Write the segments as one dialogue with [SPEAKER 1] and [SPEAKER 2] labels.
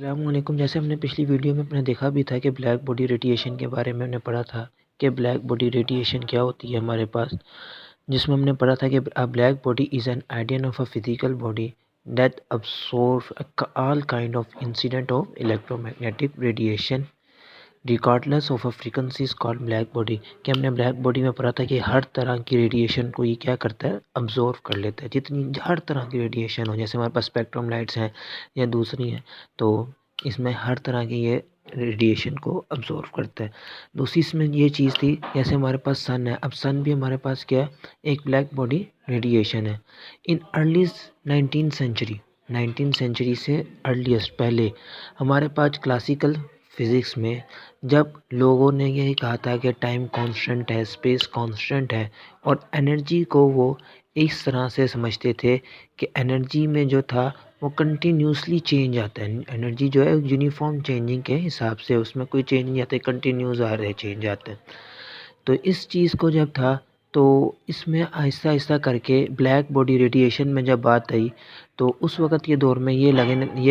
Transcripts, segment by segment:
[SPEAKER 1] अस्सलामुअलैकुम। जैसे हमने पिछली वीडियो में अपने देखा भी था कि ब्लैक बॉडी रेडिएशन के बारे में हमने पढ़ा था कि ब्लैक बॉडी रेडिएशन क्या होती है हमारे पास, जिसमें हमने पढ़ा था कि a black body is an idea of a physical body that absorb all kind of incident of electromagnetic radiation regardless of a frequency called black body. कि हमने ब्लैक बॉडी में पढ़ा था कि हर तरह की रेडिएशन को ये क्या करता है, अब्जॉर्व कर लेता है। जितनी हर तरह की रेडिएशन हो, जैसे हमारे पास स्पेक्ट्रम लाइट्स हैं या दूसरी हैं, तो इसमें हर तरह की ये रेडिएशन को अब्जॉर्व करता है। दूसरी इसमें ये चीज़ थी, जैसे हमारे पास सन है, अब सन भी हमारे पास क्या है, एक ब्लैक बॉडी रेडिएशन है। इन अर्ली 19th सेंचुरी से अर्लीस्ट पहले हमारे पास क्लासिकल फिज़िक्स में जब लोगों ने यही कहा था कि टाइम कांस्टेंट है, स्पेस कांस्टेंट है, और एनर्जी को वो इस तरह से समझते थे कि एनर्जी में जो था वो कंटिन्यूसली चेंज आता है। एनर्जी जो है यूनिफॉर्म चेंजिंग के हिसाब से, उसमें कोई चेंज नहीं आता, कंटिन्यूस आ रहे चेंज आते हैं। तो इस चीज़ को जब था, तो इसमें आहिस्ता आहिस्ता करके ब्लैक बॉडी रेडिएशन में जब बात आई, तो उस वक़्त के दौर में ये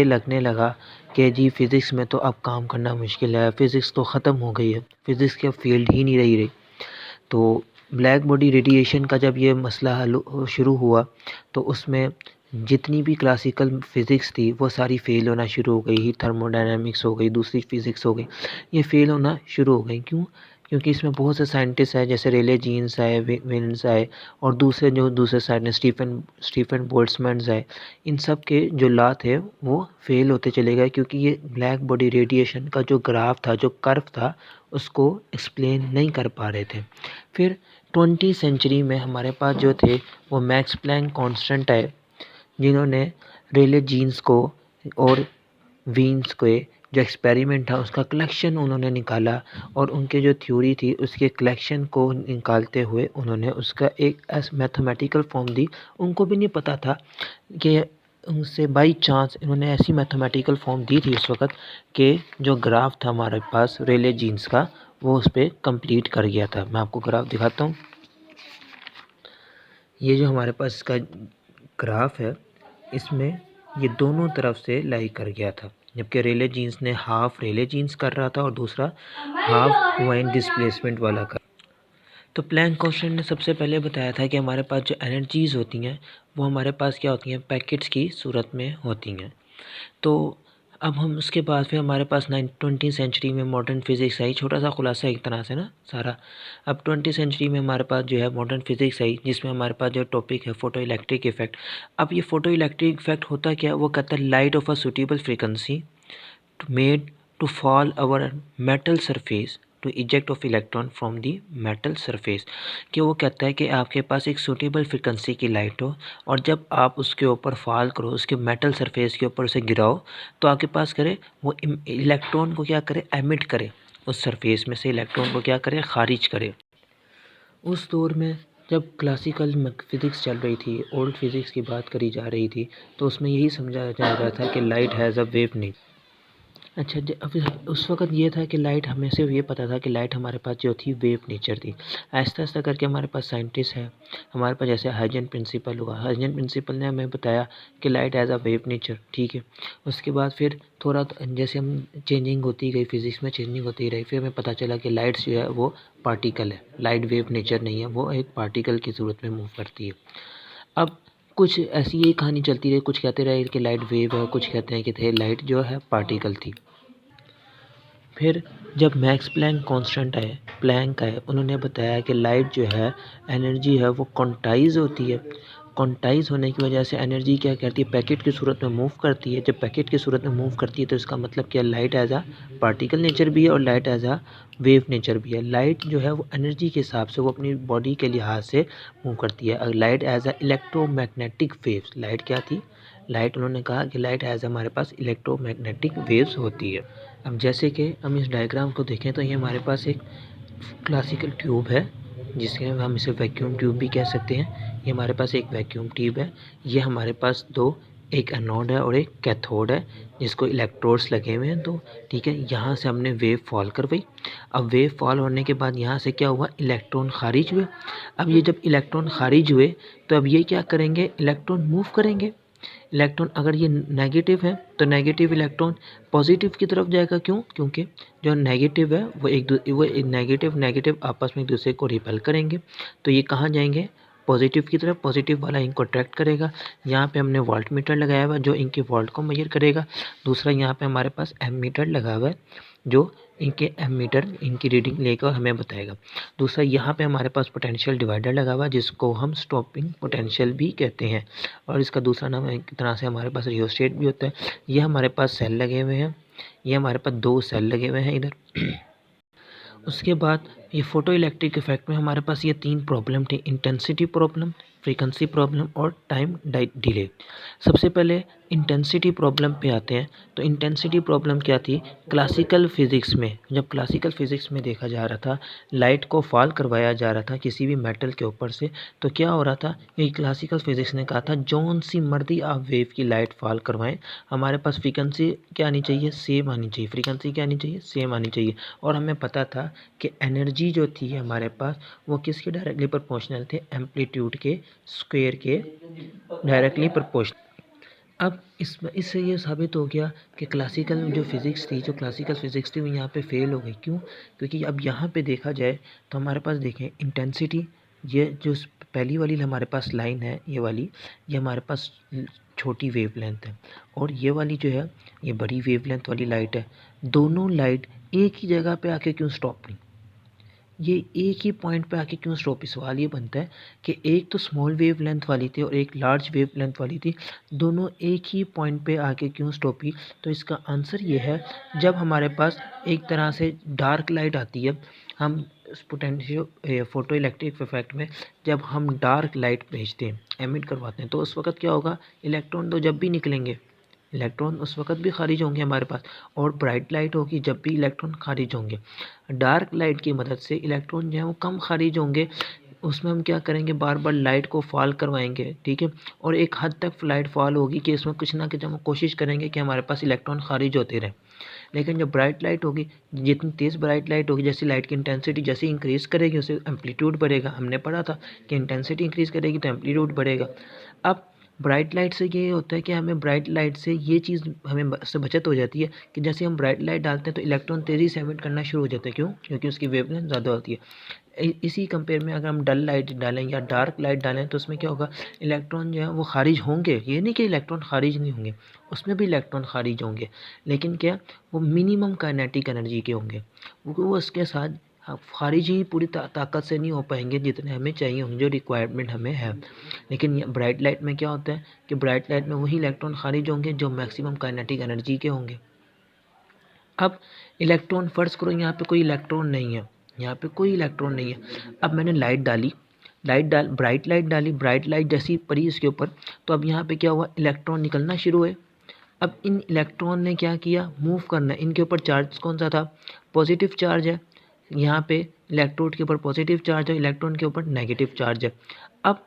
[SPEAKER 1] लगने लगा कि जी फ़िज़िक्स में तो अब काम करना मुश्किल है, फ़िज़िक्स तो ख़त्म हो गई है, फ़िज़िक्स की अब फ़ील्ड ही नहीं रही। तो ब्लैक बॉडी रेडिएशन का जब ये मसला हल शुरू हुआ, तो उसमें जितनी भी क्लासिकल फ़िज़िक्स थी वो सारी फ़ेल होना शुरू हो गई। थर्मोडायनामिक्स हो गई, दूसरी फ़िज़िक्स हो गई, ये फ़ेल होना शुरू हो गई। क्यों? क्योंकि इसमें बहुत से साइंटिस्ट आए, जैसे रेले जीन्स आए, विल्स आए, और दूसरे साइड में स्टीफन बोल्ट्ज़मैन आए। इन सब के जो लॉ थे वो फ़ेल होते चले गए, क्योंकि ये ब्लैक बॉडी रेडिएशन का जो ग्राफ था, जो कर्व था, उसको एक्सप्लेन नहीं कर पा रहे थे। फिर 20th सेंचुरी में हमारे पास जो थे वो मैक्स प्लैंक कांस्टेंट आए, जिन्होंने रेले जीन्स को और वीन्स के जो एक्सपेरिमेंट था उसका कलेक्शन उन्होंने निकाला, और उनके जो थ्योरी थी उसके कलेक्शन को निकालते हुए उन्होंने उसका एक मैथमेटिकल फॉर्म दी। उनको भी नहीं पता था कि उनसे बाई चांस इन्होंने ऐसी मैथमेटिकल फॉर्म दी थी उस वक़्त कि जो ग्राफ था हमारे पास रेले जीन्स का, वो उस पर कंप्लीट कर गया था। मैं आपको ग्राफ दिखाता हूँ। ये जो हमारे पास इसका ग्राफ है, इसमें ये दोनों तरफ से लाई कर गया था, जबकि रेले जीन्स ने हाफ रेले जीन्स कर रहा था और दूसरा हाफ वाइन डिस्प्लेसमेंट वाला कर। तो प्लैंक कांस्टेंट ने सबसे पहले बताया था कि हमारे पास जो एनर्जीज़ होती हैं वो हमारे पास क्या होती हैं, पैकेट्स की सूरत में होती हैं। तो अब हम उसके बाद फिर हमारे पास 20th सेंचुरी में मॉडर्न फिज़िक्स आई। छोटा सा खुलासा एक तरह से ना सारा। अब 20th सेंचुरी में हमारे पास जो है मॉडर्न फिज़िक्स आई, जिसमें हमारे पास जो टॉपिक है फोटो इलेक्ट्रिक इफ़ेक्ट। अब ये फोटो इलेक्ट्रिक इफ़ेक्ट होता क्या है, वो कहता है light of a suitable frequency made to fall our metal surface to eject of electron from the metal surface. कि वो कहता है कि आपके पास एक सूटेबल फ्रिक्वेंसी की लाइट हो, और जब आप उसके ऊपर फॉल करो, उसके मेटल सरफेस के ऊपर उसे गिराओ, तो आपके पास करे वो इलेक्ट्रॉन को क्या करे, एमिट करे, उस सरफेस में से इलेक्ट्रॉन को क्या करे, खारिज करे। उस दौर में जब क्लासिकल फिज़िक्स चल रही थी, ओल्ड फिज़िक्स की बात करी जा रही थी, तो उसमें यही समझाया जा रहा था कि light has a wave nature. अच्छा, अभी उस वक़्त ये था कि लाइट, हमें सिर्फ ये पता था कि लाइट हमारे पास जो थी वेव नेचर थी। आहिस्ता आहिस्ता करके हमारे पास साइंटिस्ट है, हमारे पास जैसे हाइजेन प्रिंसिपल हुआ, हाइजेन प्रिंसिपल ने हमें बताया कि light as a wave nature, ठीक है। उसके बाद फिर थोड़ा जैसे हम चेंजिंग होती गई, फिज़िक्स में चेंजिंग होती रही, फिर हमें पता चला कि लाइट्स जो है वो पार्टिकल है, लाइट वेव नेचर नहीं है, वो एक पार्टिकल की सूरत में मूव करती है। अब कुछ ऐसी ही कहानी चलती रही, कुछ कहते रहे कि लाइट वेव है, कुछ कहते हैं कि थे लाइट जो है पार्टिकल थी। फिर जब मैक्स प्लैंक कांस्टेंट आए, प्लैंक आए, उन्होंने बताया कि लाइट जो है, एनर्जी है, वो क्वांटाइज होती है। क्वांटाइज होने की वजह से एनर्जी क्या करती है, पैकेट की सूरत में मूव करती है। जब पैकेट की सूरत में मूव करती है तो इसका मतलब क्या, लाइट एज आ पार्टिकल नेचर भी है और लाइट एज आ वेव नेचर भी है। लाइट जो है वो एनर्जी के हिसाब से, वो अपनी बॉडी के लिहाज से मूव करती है। लाइट एज आ इलेक्ट्रोमैग्नेटिक वेव्स, लाइट क्या थी, लाइट उन्होंने कहा कि लाइट एज हमारे पास इलेक्ट्रोमैग्नेटिक वेव्स होती है। अब जैसे कि हम इस डायग्राम को देखें तो ये हमारे पास एक क्लासिकल ट्यूब है, जिसके हम इसे वैक्यूम ट्यूब भी कह सकते हैं। ये हमारे पास एक वैक्यूम ट्यूब है। ये हमारे पास दो, एक एनोड है और एक कैथोड है, जिसको इलेक्ट्रोड्स लगे हुए हैं दो, ठीक है। यहाँ से हमने वेव फॉल करवाई। अब वेव फॉल होने के बाद यहाँ से क्या हुआ, इलेक्ट्रॉन खारिज हुए। अब ये जब इलेक्ट्रॉन खारिज हुए तो अब ये क्या करेंगे, इलेक्ट्रॉन मूव करेंगे। इलेक्ट्रॉन अगर ये नेगेटिव है तो नेगेटिव इलेक्ट्रॉन पॉजिटिव की तरफ जाएगा। क्यों? क्योंकि जो नेगेटिव है वो नेगेटिव नेगेटिव आपस में एक दूसरे को रिपेल करेंगे, तो ये कहाँ जाएंगे? पॉजिटिव की तरफ। पॉजिटिव वाला इनको अट्रैक्ट करेगा। यहाँ पे हमने वोल्ट मीटर लगाया हुआ है जो इनके वोल्ट को मेजर करेगा। दूसरा यहाँ पे हमारे पास एम मीटर लगा हुआ है जो इनके एम मीटर इनकी रीडिंग लेकर हमें बताएगा। दूसरा यहाँ पे हमारे पास पोटेंशियल डिवाइडर लगा हुआ है जिसको हम स्टॉपिंग पोटेंशियल भी कहते हैं, और इसका दूसरा नाम एक तरह से हमारे पास रियोस्टेट भी होता है। ये हमारे पास सेल लगे हुए हैं, ये हमारे पास 2 सेल लगे हुए हैं इधर। उसके बाद ये फोटो इलेक्ट्रिक इफेक्ट में हमारे पास ये 3 प्रॉब्लम थी, इंटेंसिटी प्रॉब्लम, फ्रीक्वेंसी प्रॉब्लम और टाइम डिले। सबसे पहले इंटेंसिटी प्रॉब्लम पे आते हैं। तो इंटेंसिटी प्रॉब्लम क्या थी? क्लासिकल फिज़िक्स में, जब क्लासिकल फिज़िक्स में देखा जा रहा था, लाइट को फॉल करवाया जा रहा था किसी भी मेटल के ऊपर से, तो क्या हो रहा था? ये क्लासिकल फिज़िक्स ने कहा था जौन सी मर्जी आप वेव की लाइट फॉल करवाएं, हमारे पास फ्रीक्वेंसी क्या आनी चाहिए? सेम आनी चाहिए। फ्रीक्वेंसी क्या आनी चाहिए? सेम आनी चाहिए। और हमें पता था कि एनर्जी जो थी हमारे पास वो किसके डायरेक्टली प्रोपोर्शनल थे? एम्पलीट्यूड के स्क्वायर के डायरेक्टली प्रोपोर्शनल। अब इससे ये साबित हो गया कि क्लासिकल जो फिज़िक्स थी, जो क्लासिकल फिज़िक्स थी वो यहाँ पे फेल हो गई। क्यों? क्योंकि अब यहाँ पे देखा जाए तो हमारे पास देखें इंटेंसिटी, ये जो पहली वाली हमारे पास लाइन है ये वाली, ये हमारे पास छोटी वेवलेंथ है, और ये वाली जो है ये बड़ी वेवलेंथ वाली लाइट है। दोनों लाइट एक ही जगह पे आके क्यों स्टॉप नहीं? ये एक ही पॉइंट पे आके क्यों स्टॉप? सवाल ये बनता है कि एक तो स्मॉल वेव लेंथ वाली थी और एक लार्ज वेव लेंथ वाली थी, दोनों एक ही पॉइंट पे आके क्यों स्टॉप हुई? तो इसका आंसर ये है, जब हमारे पास एक तरह से डार्क लाइट आती है, हम पोटेंशियल फोटो इलेक्ट्रिक इफेक्ट में जब हम डार्क लाइट भेजते हैं, एमिट करवाते हैं, तो उस वक्त क्या होगा? इलेक्ट्रॉन तो जब भी निकलेंगे, इलेक्ट्रॉन उस वक्त भी खारिज होंगे हमारे पास, और ब्राइट लाइट होगी जब भी इलेक्ट्रॉन खारिज होंगे। डार्क लाइट की मदद से इलेक्ट्रॉन जो है वो कम खारिज होंगे, उसमें हम क्या करेंगे? बार बार लाइट को फॉल करवाएंगे, ठीक है, और एक हद तक लाइट फॉल होगी कि इसमें कुछ ना कुछ हम कोशिश करेंगे कि हमारे पास इलेक्ट्रॉन खारिज होते रहे। लेकिन जब ब्राइट लाइट होगी, जितनी तेज़ ब्राइट लाइट होगी, जैसे लाइट की इंटेंसिटी जैसे इंक्रीज़ करेगी उससे एम्पलीट्यूड बढ़ेगा। हमने पढ़ा था कि इंटेंसिटी इंक्रीज़ करेगी तो एम्पलीट्यूड बढ़ेगा। अब ब्राइट लाइट से ये होता है कि हमें ब्राइट लाइट से ये चीज़ हमें से बचत हो जाती है कि जैसे हम ब्राइट लाइट डालते हैं तो इलेक्ट्रॉन तेज़ी से एमिट करना शुरू हो जाता है। क्यों? क्योंकि उसकी वेवलेंथ ज़्यादा होती है। इसी कंपेयर में अगर हम डल लाइट डालें या डार्क लाइट डालें तो उसमें क्या होगा? इलेक्ट्रॉन जो है वो खारिज होंगे, ये नहीं कि इलेक्ट्रॉन खारिज नहीं होंगे, उसमें भी इलेक्ट्रॉन खारिज होंगे, लेकिन क्या? वो मिनिमम काइनेटिक एनर्जी के होंगे, वो उसके साथ खारिज ही पूरी ताकत से नहीं हो पाएंगे जितने हमें चाहिए होंगे, जो रिक्वायरमेंट हमें है। लेकिन ब्राइट लाइट में क्या होता है कि ब्राइट लाइट में वही इलेक्ट्रॉन खारिज होंगे जो मैक्सिमम काइनेटिक एनर्जी के होंगे। अब इलेक्ट्रॉन, फ़र्ज़ करो यहाँ पे कोई इलेक्ट्रॉन नहीं है, यहाँ पे कोई इलेक्ट्रॉन नहीं है। अब मैंने लाइट डाली, ब्राइट लाइट डाली, ब्राइट लाइट जैसी पड़ी इसके ऊपर, तो अब यहाँ पे क्या हुआ? इलेक्ट्रॉन निकलना शुरू हुए। अब इन इलेक्ट्रॉन ने क्या किया? मूव करना। इनके ऊपर चार्ज कौन सा था? पॉजिटिव चार्ज है। यहाँ पे इलेक्ट्रोड के ऊपर पॉजिटिव चार्ज है, इलेक्ट्रॉन के ऊपर नेगेटिव चार्ज है। अब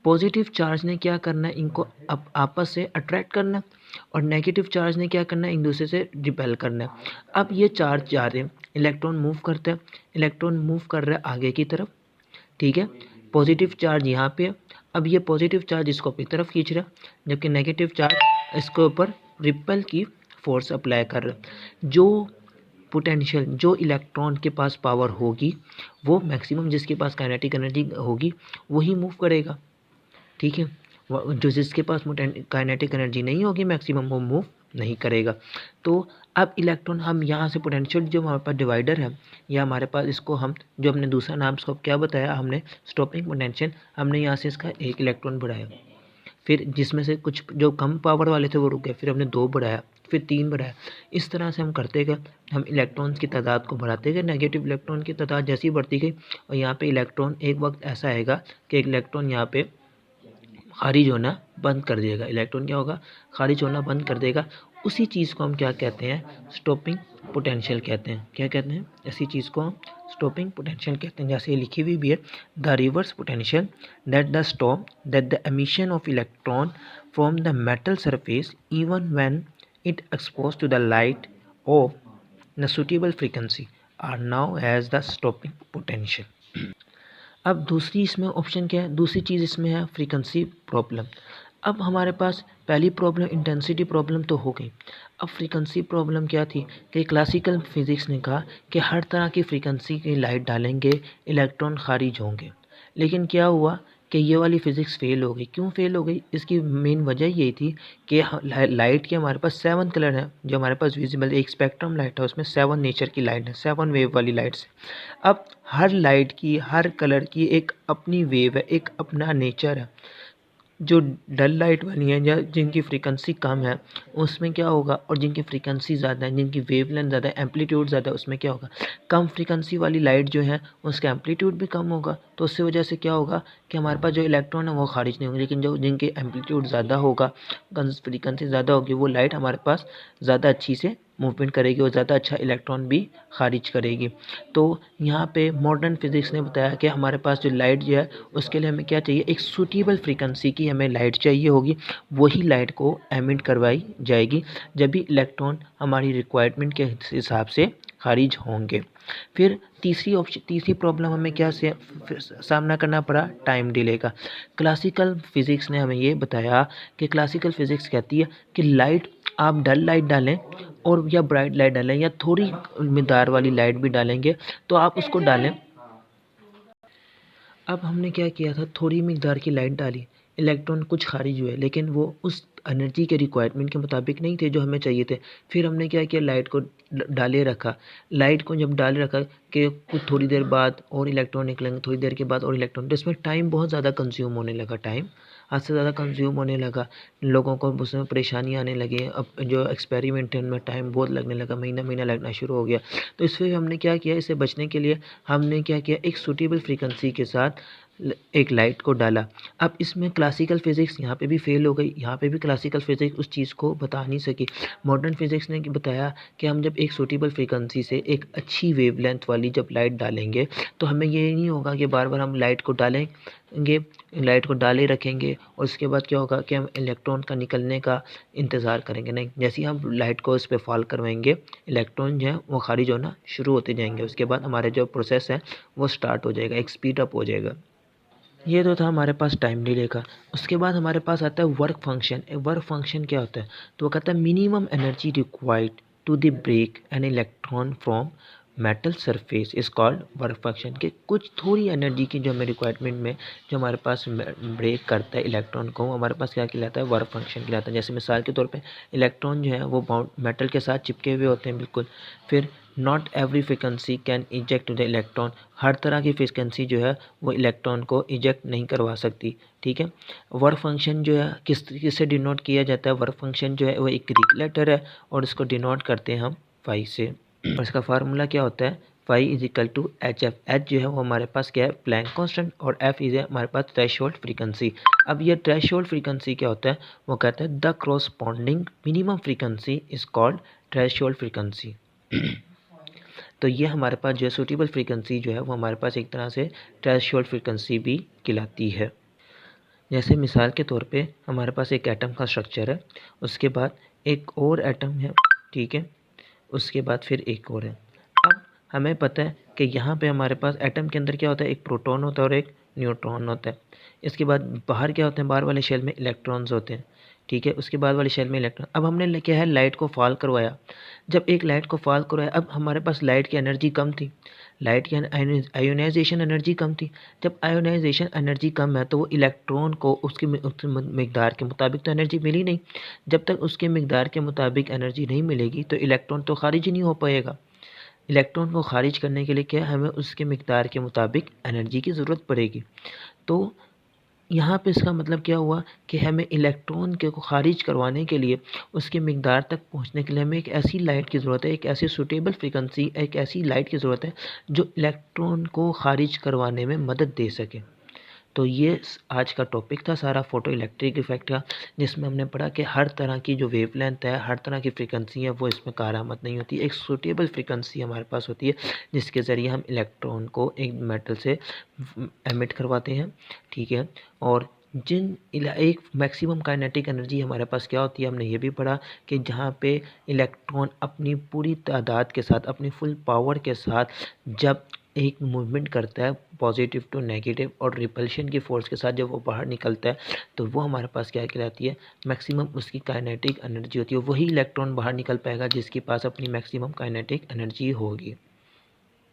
[SPEAKER 1] पॉजिटिव चार्ज ने क्या करना है? इनको आपस से अट्रैक्ट करना, और नेगेटिव चार्ज ने क्या करना है? एक दूसरे से रिपेल करना है। अब ये चार्ज जा रहे हैं, इलेक्ट्रॉन मूव करता है, इलेक्ट्रॉन मूव कर रहा है आगे की तरफ, ठीक है। पॉजिटिव चार्ज यहाँ पे है, अब ये पॉजिटिव चार्ज इसको अपनी तरफ खींच रहा है, जबकि नेगेटिव चार्ज इसके ऊपर रिपेल की फोर्स अप्लाई कर रहा है। जो पोटेंशियल, जो इलेक्ट्रॉन के पास पावर होगी, वो मैक्सिमम जिसके पास काइनेटिक एनर्जी होगी वही मूव करेगा, ठीक है। जो जिसके पास काइनेटिक एनर्जी नहीं होगी मैक्सिमम, वो मूव नहीं करेगा। तो अब इलेक्ट्रॉन, हम यहाँ से पोटेंशियल जो हमारे पास डिवाइडर है, या हमारे पास इसको हम जो हमने दूसरा नाम इसको क्या बताया हमने? Stopping potential. हमने यहाँ से इसका एक इलेक्ट्रॉन बढ़ाया, फिर जिसमें से कुछ जो कम पावर वाले थे वो रुक गए, फिर हमने 2 बढ़ाया, फिर 3 बढ़ाया। इस तरह से हम करते गए, हम इलेक्ट्रॉन्स की तादाद को बढ़ाते गए, नेगेटिव इलेक्ट्रॉन की तादाद जैसी बढ़ती गई, और यहाँ पे इलेक्ट्रॉन एक वक्त ऐसा आएगा कि एक इलेक्ट्रॉन यहाँ पे खारिज होना बंद कर देगा। इलेक्ट्रॉन क्या होगा? खारिज होना बंद कर देगा। उसी चीज़ को हम क्या कहते हैं? स्टॉपिंग पोटेंशियल कहते हैं। क्या कहते हैं? ऐसी चीज़ को हम स्टॉपिंग पोटेंशियल कहते हैं। जैसे ये लिखी हुई भी है, the reverse potential that the emission of electron from the metal surface even when it expose to the light of the suitable frequency are now as the stopping potential. अब दूसरी इसमें ऑप्शन क्या है? दूसरी चीज़ इसमें है फ्रीक्वेंसी प्रॉब्लम। अब हमारे पास पहली प्रॉब्लम इंटेंसिटी प्रॉब्लम तो हो गई। अब फ्रीक्वेंसी प्रॉब्लम क्या थी कि क्लासिकल फिज़िक्स ने कहा कि हर तरह की फ्रीक्वेंसी की लाइट डालेंगे, इलेक्ट्रॉन खारिज होंगे। लेकिन क्या हुआ कि ये वाली फ़िज़िक्स फ़ेल हो गई। क्यों फ़ेल हो गई? इसकी मेन वजह यही थी कि लाइट के हमारे पास 7 कलर हैं जो हमारे पास विज़िबल, एक स्पेक्ट्रम लाइट है उसमें 7 नेचर की लाइट है, 7 वेव वाली लाइट्स है। अब हर लाइट की, हर कलर की एक अपनी वेव है, एक अपना नेचर है। जो डल लाइट वाली हैं या जिनकी फ्रीक्वेंसी कम है उसमें क्या होगा, और जिनकी फ्रीक्वेंसी ज़्यादा है, जिनकी वेवलेंथ ज़्यादा है, एम्पलीट्यूड ज़्यादा है, उसमें क्या होगा, कम फ्रीक्वेंसी वाली लाइट जो है उसका एम्पलीट्यूड भी कम होगा। तो उससे वजह से क्या होगा कि हमारे पास जो इलेक्ट्रॉन है वो खारिज नहीं होंगे। लेकिन जो जिनके एम्पलीट्यूड ज़्यादा होगा, फ्रीक्वेंसी ज़्यादा होगी, वो लाइट हमारे पास ज़्यादा अच्छी से मूवमेंट करेगी और ज़्यादा अच्छा इलेक्ट्रॉन भी खारिज करेगी। तो यहाँ पे मॉडर्न फिज़िक्स ने बताया कि हमारे पास जो लाइट जो है उसके लिए हमें क्या चाहिए, एक सूटेबल फ्रीक्वेंसी की हमें लाइट चाहिए होगी। वही लाइट को एमिट करवाई जाएगी जब भी इलेक्ट्रॉन हमारी रिक्वायरमेंट के हिसाब से खारिज होंगे। फिर तीसरी प्रॉब्लम हमें क्या से सामना करना पड़ा, टाइम डिले का। क्लासिकल फिज़िक्स ने हमें ये बताया कि क्लासिकल फिज़िक्स कहती है कि लाइट, आप डल लाइट डालें और या ब्राइट लाइट डालें या थोड़ी मिकदार वाली लाइट भी डालेंगे तो आप उसको डालें। अब हमने क्या किया था, थोड़ी मिकदार की लाइट डाली, इलेक्ट्रॉन कुछ खारिज हुए लेकिन वो उस एनर्जी के रिक्वायरमेंट के मुताबिक नहीं थे जो हमें चाहिए थे। फिर हमने क्या किया, लाइट को डाले रखा। लाइट को जब डाले रखा कि कुछ थोड़ी देर बाद और इलेक्ट्रॉन निकलेंगे, थोड़ी देर के बाद और इलेक्ट्रॉन, तो इसमें टाइम बहुत ज़्यादा कंज्यूम होने लगा। टाइम हद से ज़्यादा कंज्यूम होने लगा, लोगों को उसमें परेशानी आने लगी। अब जो एक्सपेरिमेंट है उनमें टाइम बहुत लगने लगा, महीना महीना लगना शुरू हो गया। तो इससे हमने क्या किया, इससे बचने के लिए हमने क्या किया, एक सूटेबल फ्रीक्वेंसी के साथ एक लाइट को डाला। अब इसमें क्लासिकल फ़िज़िक्स यहाँ पे भी फ़ेल हो गई, यहाँ पे भी क्लासिकल फ़िज़िक्स उस चीज़ को बता नहीं सकी। मॉडर्न फ़िज़िक्स ने बताया कि हम जब एक सूटेबल फ्रीक्वेंसी से एक अच्छी वेवलेंथ वाली जब लाइट डालेंगे तो हमें ये नहीं होगा कि बार बार हम लाइट को डालेंगे, लाइट को डाले रखेंगे और उसके बाद क्या होगा कि हम इलेक्ट्रॉन का निकलने का इंतज़ार करेंगे। नहीं, जैसे ही हम लाइट को उस पर फॉल करवाएंगे, इलेक्ट्रॉन जो है वो खारिज होना शुरू होते जाएंगे। उसके बाद हमारे जो प्रोसेस है वो स्टार्ट हो जाएगा, एक स्पीड अप हो जाएगा। ये तो था हमारे पास टाइम डिले का। उसके बाद हमारे पास आता है वर्क फंक्शन। वर्क फंक्शन क्या होता है, तो वो कहता है minimum energy required to the break an electron from metal surface is called work function. के कुछ थोड़ी एनर्जी की जो हमें रिक्वायरमेंट में जो हमारे पास ब्रेक करता है इलेक्ट्रॉन को, हमारे पास क्या कहलाता है, वर्क फंक्शन कहलाता है। जैसे मिसाल के तौर पे इलेक्ट्रॉन जो है वो बाउंड मेटल के साथ चिपके हुए होते हैं बिल्कुल। फिर not every frequency can eject the electron, हर तरह की फ्रिक्वेंसी जो है वो इलेक्ट्रॉन को इजेक्ट नहीं करवा सकती। ठीक है, वर्क फंक्शन जो है किससे डिनोट किया जाता है, वर्क फंक्शन जो है वो एक ग्रीक लेटर है और इसको डिनोट करते हैं हम फाई से। और इसका फार्मूला क्या होता है, phi is equal to h f. H जो है वो हमारे पास क्या है, प्लैंक कांस्टेंट, और एफ इज हमारे पास थ्रेशोल्ड फ्रीक्वेंसी। अब ये थ्रेशोल्ड फ्रीक्वेंसी क्या होता है, वो कहता है the corresponding minimum frequency is called threshold frequency. तो ये हमारे पास जो है सूटेबल फ्रीक्वेंसी जो है वो हमारे पास एक तरह से थ्रेशोल्ड फ्रीक्वेंसी भी कहलाती है। जैसे मिसाल के तौर पे हमारे पास एक एटम का स्ट्रक्चर है, उसके बाद एक और एटम है, ठीक है, उसके बाद फिर एक और है। अब हमें पता है कि यहाँ पे हमारे पास एटम के अंदर क्या होता है, एक प्रोटॉन होता है और एक न्यूट्रॉन होता है। इसके बाद बाहर क्या होते हैं, बाहर वाले शेल में इलेक्ट्रॉन्स होते हैं। ठीक है, उसके बाद वाले शेल में इलेक्ट्रॉन। अब हमने क्या है, लाइट को फॉल करवाया। जब एक लाइट को फॉल करवाया, अब हमारे पास लाइट की एनर्जी कम थी, लाइट की आयोनाइजेशन एनर्जी कम थी। जब आयोनाइजेशन एनर्जी कम है तो वो इलेक्ट्रॉन को उसकी मिकदार के मुताबिक तो एनर्जी मिली नहीं। जब तक उसके मिकदार के मुताबिक एनर्जी नहीं मिलेगी तो इलेक्ट्रॉन तो खारिज ही नहीं हो पाएगा। इलेक्ट्रॉन को खारिज करने के लिए क्या है, हमें उसके मिकदार के मुताबिक एनर्जी की ज़रूरत पड़ेगी। तो यहाँ पे इसका मतलब क्या हुआ कि हमें इलेक्ट्रॉन के को खारिज करवाने के लिए, उसके मिकदार तक पहुँचने के लिए हमें एक ऐसी लाइट की ज़रूरत है, एक ऐसी सूटेबल फ्रीक्वेंसी, एक ऐसी लाइट की ज़रूरत है जो इलेक्ट्रॉन को खारिज करवाने में मदद दे सके। तो ये आज का टॉपिक था सारा फोटो इलेक्ट्रिक इफेक्ट का, जिसमें हमने पढ़ा कि हर तरह की जो वेवलेंथ है, हर तरह की फ्रीक्वेंसी है, वो इसमें कारामद नहीं होती। एक सूटेबल फ्रीक्वेंसी हमारे पास होती है जिसके ज़रिए हम इलेक्ट्रॉन को एक मेटल से एमिट करवाते हैं। ठीक है, और एक मैक्सिमम काइनेटिक एनर्जी हमारे पास क्या होती है, हमने ये भी पढ़ा कि जहाँ पे इलेक्ट्रॉन अपनी पूरी तादाद के साथ, अपनी फुल पावर के साथ जब एक मूवमेंट करता है पॉजिटिव टू नेगेटिव और रिपल्शन की फोर्स के साथ जब वो बाहर निकलता है तो वो हमारे पास क्या कहलाती है, मैक्सिमम उसकी काइनेटिक एनर्जी होती है। वही इलेक्ट्रॉन बाहर निकल पाएगा जिसके पास अपनी मैक्सिमम काइनेटिक एनर्जी होगी।